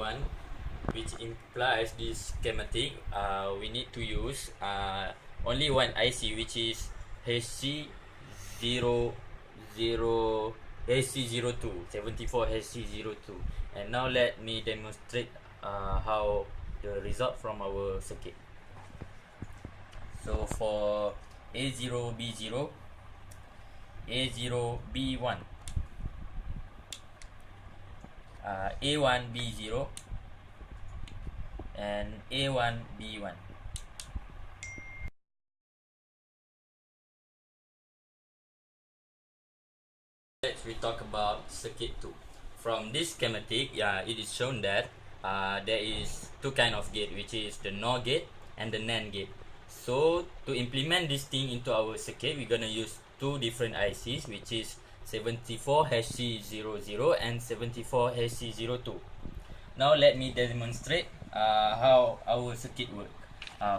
A1, which implies this schematic we need to use only one IC, which is HC00 HC02 74 HC02. And now let me demonstrate how the result from our circuit. So for A0B0, A0B1, A1B0, and A1B1. We talk about circuit 2. From this schematic, it is shown that there is two kind of gate, which is the NOR gate and the NAND gate. So to implement this thing into our circuit, we're gonna use two different ICs, which is 74HC00 and 74HC02. Now let me demonstrate how our circuit works.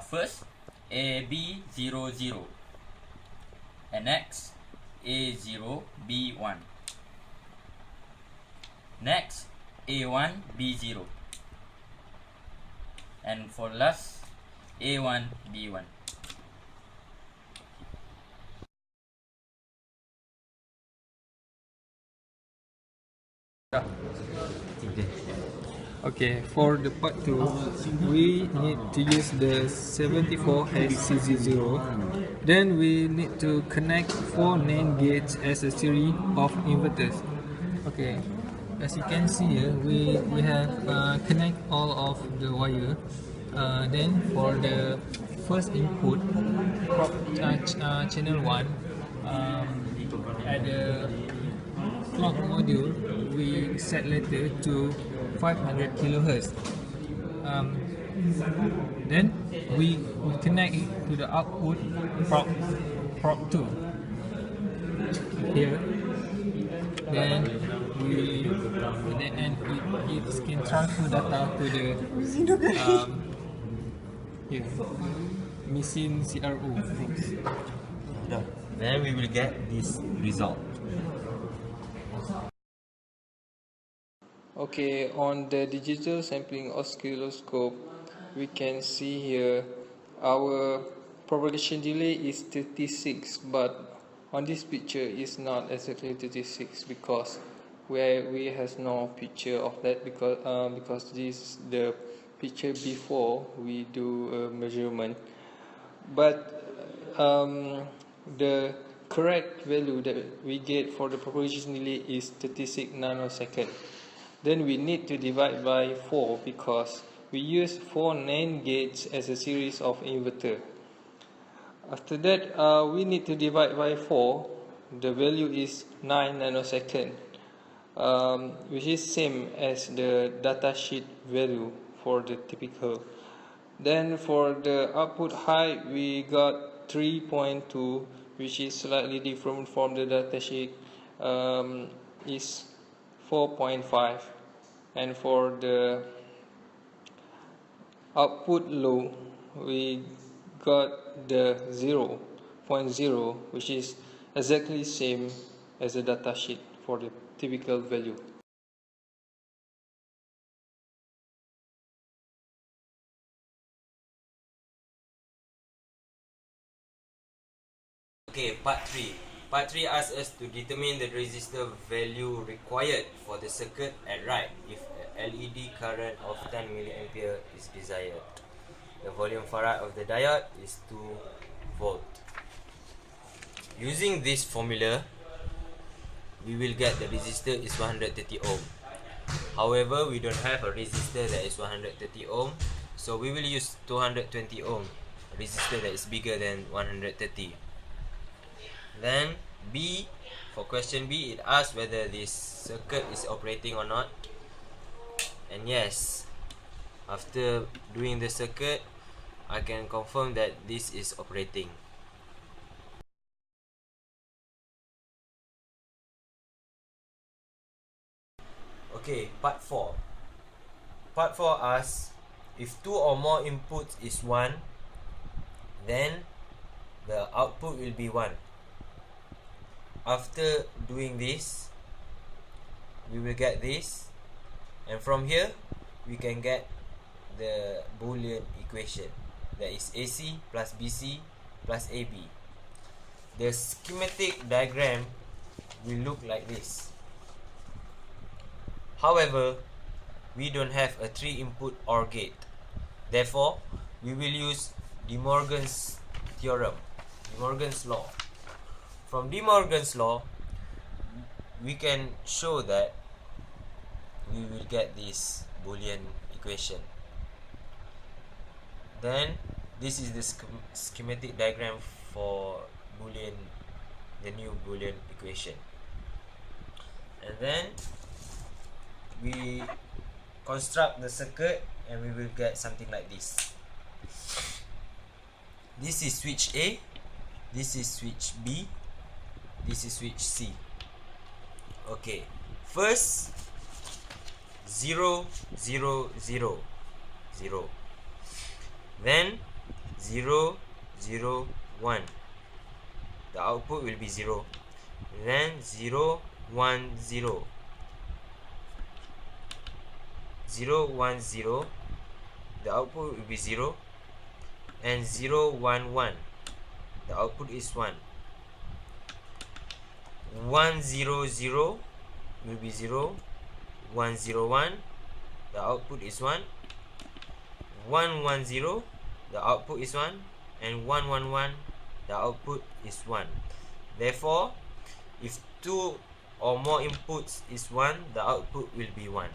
First, AB00, and next A0B1, next A1B0, and for last A1B1. Okay, for the part 2, we need to use the 74HC0. Then we need to connect 4 NAND gates as a series of inverters. Okay, as you can see here, we have connect all of the wire. Then for the first input, channel 1, at the clock module, we set letter to 500 kilohertz. Then we connect it to the output prop 2 here. Then it can transfer data to the here missing CRO. Then we will get this result. Okay, on the digital sampling oscilloscope, we can see here our propagation delay is 36, but on this picture is not exactly 36 because we has no picture of that because this is the picture before we do a measurement. But the correct value that we get for the propagation delay is 36 nanosecond. Then we need to divide by 4 because we use 4 NAND gates as a series of inverter. After that, we need to divide by 4. The value is 9 nanosecond, which is same as the datasheet value for the typical. Then for the output height, we got 3.2, which is slightly different from the datasheet, is 4.5, and for the output low we got the 0.0, which is exactly same as the datasheet for the typical value. Okay, part 3. Part 3 asks us to determine the resistor value required for the circuit at right if a LED current of 10 mA is desired. The volume farad of the diode is 2 volt. Using this formula, we will get the resistor is 130 ohm. However, we don't have a resistor that is 130 ohm, so we will use 220 ohm resistor that is bigger than 130. Then B, for question B, it asks whether this circuit is operating or not. And yes, after doing the circuit, I can confirm that this is operating. Okay, part 4. Part 4 asks if 2 or more inputs is 1, then the output will be 1. After doing this, we will get this, and from here we can get the Boolean equation, that is AC plus BC plus AB. The schematic diagram will look like this. However, we don't have a 3-input OR gate. Therefore, we will use De Morgan's theorem, De Morgan's law. From De Morgan's law, we can show that we will get this Boolean equation. Then this is the schematic diagram for Boolean, the new Boolean equation. And then we construct the circuit and we will get something like this. This is switch A, this is switch B, this is switch C. Okay, first 0 0 0 0, then 0 0 1, the output will be 0, then 0 1 0, 0 1 0, the output will be 0, and 0 1 1, the output is 1. 1 0 0 will be 0, 1 0 1, the output is 1, 1 1 0, the output is 1, and 1 1 1, the output is 1. Therefore, if 2 or more inputs is 1, the output will be 1.